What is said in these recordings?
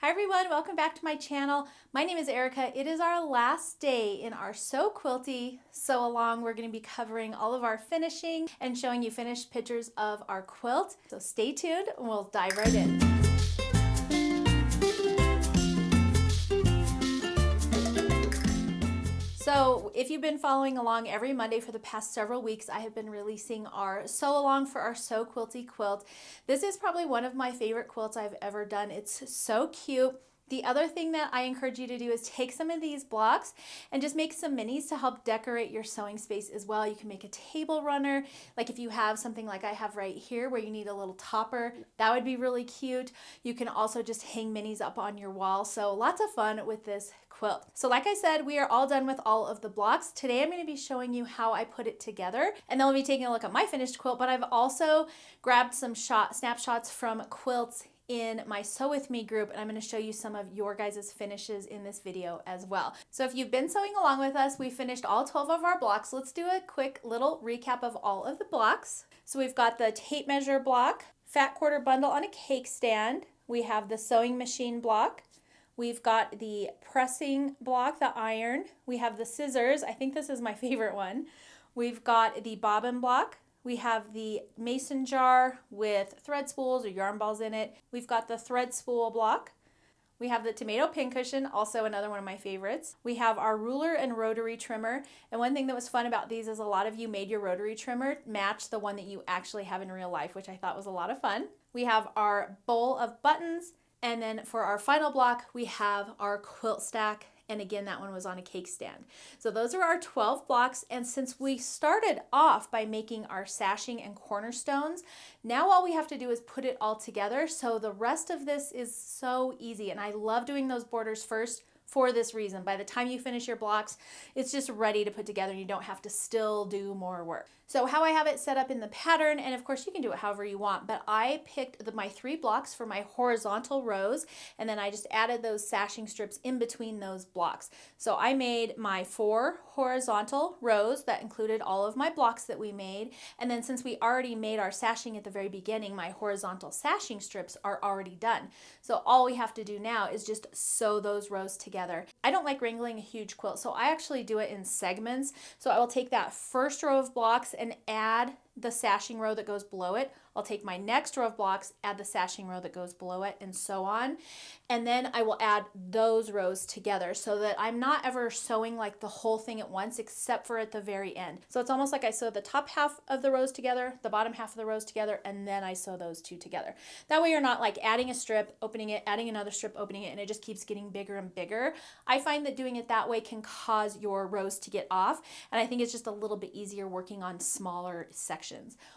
Hi everyone, welcome back to my channel. My name is Erica. It is our last day in our So Quilty, Sew Along. We're going to be covering all of our finishing and showing you finished pictures of our quilt. So stay tuned and we'll dive right in. So if you've been following along every Monday for the past several weeks, I have been releasing our sew along for our So Quilty quilt. This is probably one of my favorite quilts I've ever done. It's so cute. The other thing that I encourage you to do is take some of these blocks and just make some minis to help decorate your sewing space as well. You can make a table runner, like if you have something like I have right here where you need a little topper, that would be really cute. You can also just hang minis up on your wall. So lots of fun with this quilt. So like I said, we are all done with all of the blocks. Today I'm going to be showing you how I put it together, and then we'll be taking a look at my finished quilt, but I've also grabbed some snapshots from quilts in my Sew With Me group, and I'm going to show you some of your guys' finishes in this video as well. So if you've been sewing along with us, we finished all 12 of our blocks. Let's do a quick little recap of all of the blocks. So we've got the tape measure block, fat quarter bundle on a cake stand. We have the sewing machine block. We've got the pressing block, the iron. We have the scissors. I think this is my favorite one. We've got the bobbin block. We have the mason jar with thread spools or yarn balls in it. We've got the thread spool block. We have the tomato pincushion, also another one of my favorites. We have our ruler and rotary trimmer. And one thing that was fun about these is a lot of you made your rotary trimmer match the one that you actually have in real life, which I thought was a lot of fun. We have our bowl of buttons. And then for our final block, we have our quilt stack. And again, that one was on a cake stand. So those are our 12 blocks. And since we started off by making our sashing and cornerstones, now all we have to do is put it all together. So the rest of this is so easy. And I love doing those borders first for this reason. By the time you finish your blocks, it's just ready to put together and you don't have to still do more work. So how I have it set up in the pattern, and of course you can do it however you want, but I picked my 3 blocks for my horizontal rows, and then I just added those sashing strips in between those blocks. So I made my 4 horizontal rows that included all of my blocks that we made, and then since we already made our sashing at the very beginning, my horizontal sashing strips are already done. So all we have to do now is just sew those rows together. I don't like wrangling a huge quilt, so I actually do it in segments. So I will take that first row of blocks and add the sashing row that goes below it. I'll take my next row of blocks, add the sashing row that goes below it, and so on. And then I will add those rows together so that I'm not ever sewing like the whole thing at once except for at the very end. So it's almost like I sew the top half of the rows together, the bottom half of the rows together, and then I sew those two together. That way you're not like adding a strip, opening it, adding another strip, opening it, and it just keeps getting bigger and bigger. I find that doing it that way can cause your rows to get off, and I think it's just a little bit easier working on smaller sections.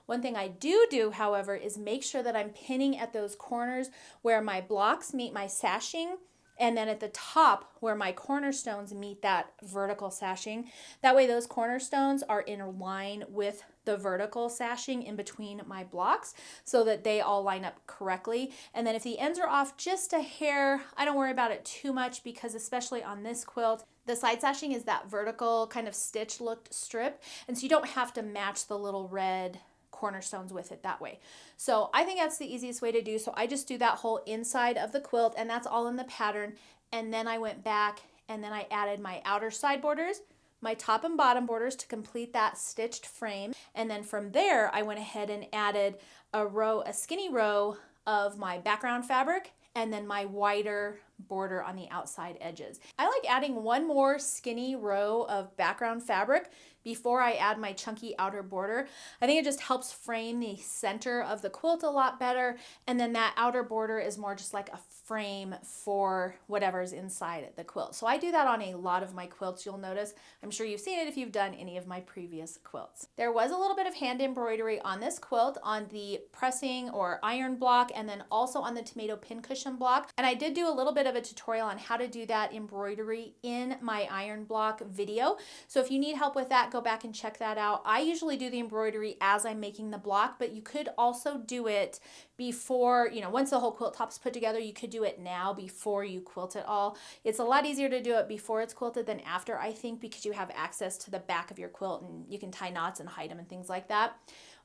One thing I do, however, is make sure that I'm pinning at those corners where my blocks meet my sashing, and then at the top where my cornerstones meet that vertical sashing. That way those cornerstones are in line with the vertical sashing in between my blocks so that they all line up correctly. And then if the ends are off just a hair, I don't worry about it too much, because especially on this quilt, the side sashing is that vertical kind of stitch looked strip, and so you don't have to match the little red cornerstones with it that way. So I think that's the easiest way to do. So I just do that whole inside of the quilt, and that's all in the pattern. And then I went back and then I added my outer side borders, my top and bottom borders to complete that stitched frame. And then from there, I went ahead and added a skinny row of my background fabric, and then my wider border on the outside edges. I like adding one more skinny row of background fabric before I add my chunky outer border. I think it just helps frame the center of the quilt a lot better, and then that outer border is more just like a frame for whatever's inside the quilt. So I do that on a lot of my quilts, you'll notice. I'm sure you've seen it if you've done any of my previous quilts. There was a little bit of hand embroidery on this quilt on the pressing or iron block, and then also on the tomato pincushion block. And I did do a little bit of a tutorial on how to do that embroidery in my iron block video. So if you need help with that, go back and check that out. I usually do the embroidery as I'm making the block, but you could also do it before, once the whole quilt top's put together, you could do it now before you quilt it all. It's a lot easier to do it before it's quilted than after, I think, because you have access to the back of your quilt and you can tie knots and hide them and things like that.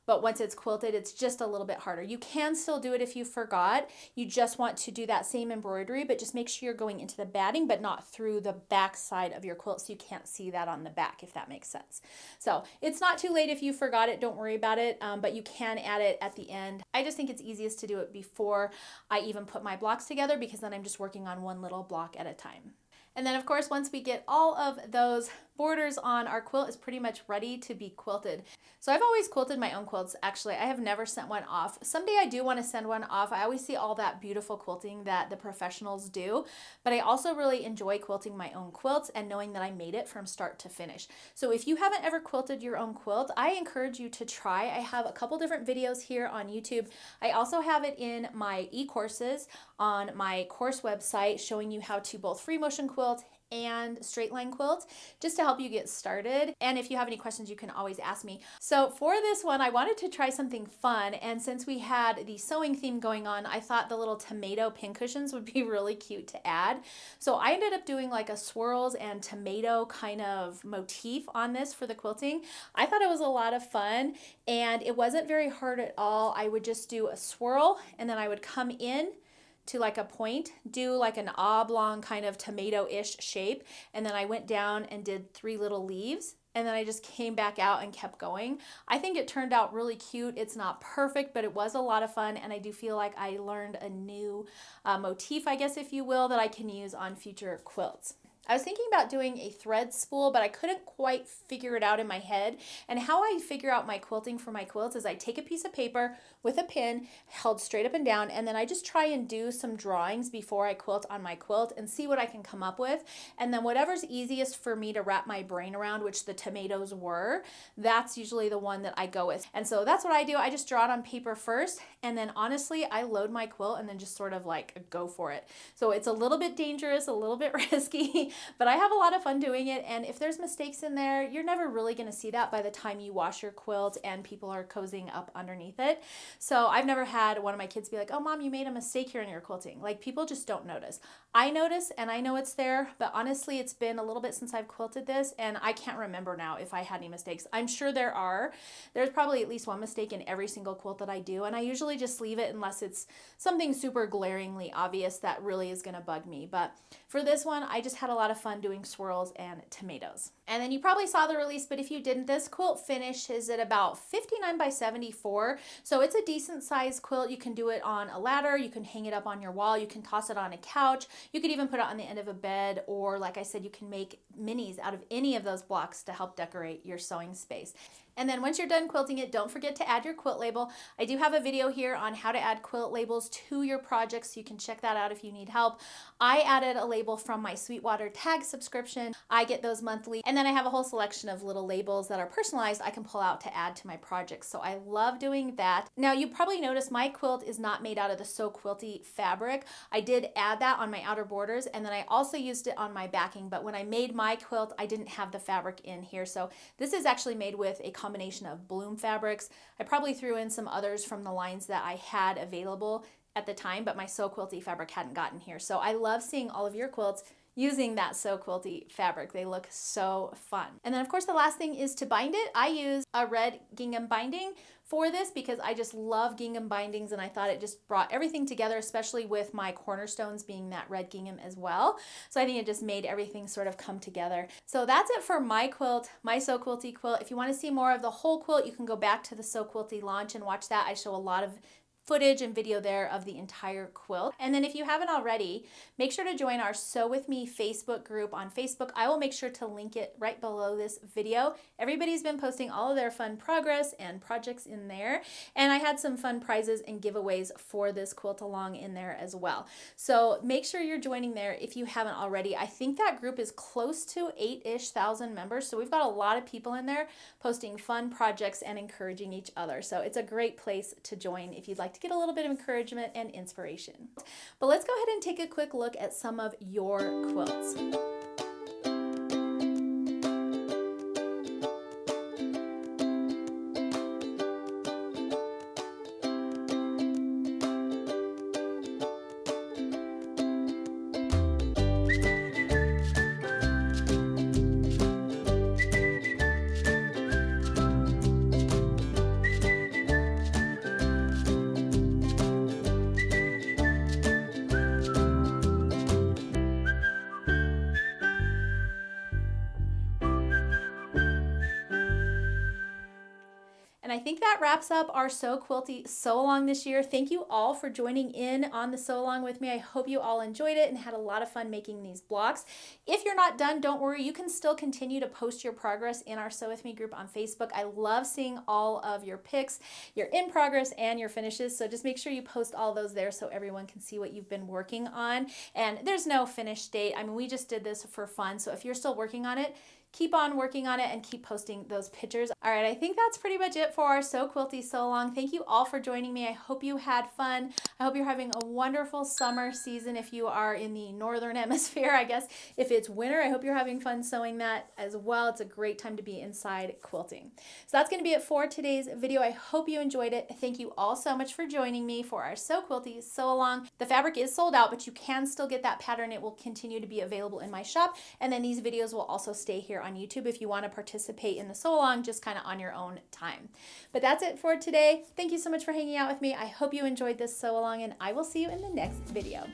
but once it's quilted, it's just a little bit harder. You can still do it if you forgot. You just want to do that same embroidery, but just make sure you're going into the batting, but not through the back side of your quilt, so you can't see that on the back, if that makes sense. So it's not too late if you forgot it, don't worry about it, but you can add it at the end. I just think it's easiest to do it before I even put my blocks together, because then I'm just working on one little block at a time. And then of course, once we get all of those borders on, our quilt is pretty much ready to be quilted. So I've always quilted my own quilts. Actually, I have never sent one off. Someday I do want to send one off. I always see all that beautiful quilting that the professionals do, but I also really enjoy quilting my own quilts and knowing that I made it from start to finish. So if you haven't ever quilted your own quilt, I encourage you to try. I have a couple different videos here on YouTube. I also have it in my e-courses on my course website showing you how to both free motion quilt and straight line quilt, just to help you get started. And if you have any questions, you can always ask me. So for this one, I wanted to try something fun, and since we had the sewing theme going on, I thought the little tomato pin cushions would be really cute to add. So I ended up doing like a swirls and tomato kind of motif on this for the quilting. I thought it was a lot of fun, and it wasn't very hard at all. I would just do a swirl, and then I would come in to like a point, do like an oblong kind of tomato-ish shape, and then I went down and did 3 little leaves, and then I just came back out and kept going. I think it turned out really cute. It's not perfect, but it was a lot of fun, and I do feel like I learned a new motif, I guess if you will, that I can use on future quilts. I was thinking about doing a thread spool, but I couldn't quite figure it out in my head. And how I figure out my quilting for my quilts is I take a piece of paper with a pin held straight up and down, and then I just try and do some drawings before I quilt on my quilt and see what I can come up with. And then whatever's easiest for me to wrap my brain around, which the tomatoes were, that's usually the one that I go with. And so that's what I do. I just draw it on paper first, and then honestly, I load my quilt and then just sort of like go for it. So it's a little bit dangerous, a little bit risky, but I have a lot of fun doing it. And if there's mistakes in there, you're never really going to see that by the time you wash your quilt and people are cozying up underneath it. So I've never had one of my kids be like, oh mom, you made a mistake here in your quilting. Like, people just don't notice. I notice and I know it's there, but honestly, it's been a little bit since I've quilted this and I can't remember now if I had any mistakes. I'm sure there are. There's probably at least one mistake in every single quilt that I do, and I usually just leave it unless it's something super glaringly obvious that really is going to bug me. But for this one, I just had a lot of fun doing swirls and tomatoes. And then you probably saw the release, but if you didn't, this quilt finishes at about 59 by 74. So it's a decent sized quilt. You can do it on a ladder, you can hang it up on your wall, you can toss it on a couch, you could even put it on the end of a bed, or like I said, you can make minis out of any of those blocks to help decorate your sewing space. And then once you're done quilting it, don't forget to add your quilt label. I do have a video here on how to add quilt labels to your projects, so you can check that out if you need help. I added a label from my Sweetwater tag subscription. I get those monthly. And then I have a whole selection of little labels that are personalized I can pull out to add to my projects. So I love doing that. Now you probably noticed my quilt is not made out of the So Quilty fabric. I did add that on my outer borders, and then I also used it on my backing, but when I made my quilt, I didn't have the fabric in here. So this is actually made with a combination of bloom fabrics. I probably threw in some others from the lines that I had available at the time, but my So Quilty fabric hadn't gotten here. So I love seeing all of your quilts using that So Quilty fabric. They look so fun. And then of course the last thing is to bind it. I use a red gingham binding for this because I just love gingham bindings, and I thought it just brought everything together, especially with my cornerstones being that red gingham as well. So I think it just made everything sort of come together. So that's it for my quilt, my So Quilty quilt. If you want to see more of the whole quilt, you can go back to the So Quilty launch and watch that. I show a lot of footage and video there of the entire quilt. And then if you haven't already, make sure to join our Sew With Me Facebook group on Facebook. I will make sure to link it right below this video. Everybody's been posting all of their fun progress and projects in there, and I had some fun prizes and giveaways for this quilt along in there as well. So make sure you're joining there if you haven't already. I think that group is close to 8-ish thousand members, so we've got a lot of people in there posting fun projects and encouraging each other. So it's a great place to join if you'd like to get a little bit of encouragement and inspiration. But let's go ahead and take a quick look at some of your quilts. And I think that wraps up our Sew Quilty Sew Along this year. Thank you all for joining in on the Sew Along with me. I hope you all enjoyed it and had a lot of fun making these blocks. If you're not done, don't worry. You can still continue to post your progress in our Sew With Me group on Facebook. I love seeing all of your pics, your in progress, and your finishes. So just make sure you post all those there so everyone can see what you've been working on. And there's no finish date. I mean, we just did this for fun. So if you're still working on it, keep on working on it and keep posting those pictures. All right, I think that's pretty much it for our Sew Quilty Sew Along. Thank you all for joining me. I hope you had fun. I hope you're having a wonderful summer season if you are in the northern hemisphere, I guess. If it's winter, I hope you're having fun sewing that as well. It's a great time to be inside quilting. So that's going to be it for today's video. I hope you enjoyed it. Thank you all so much for joining me for our Sew Quilty Sew Along. The fabric is sold out, but you can still get that pattern. It will continue to be available in my shop, and then these videos will also stay here on YouTube if you want to participate in the sew along just kind of on your own time. But that's it for today. Thank you so much for hanging out with me. I hope you enjoyed this sew along, and I will see you in the next video.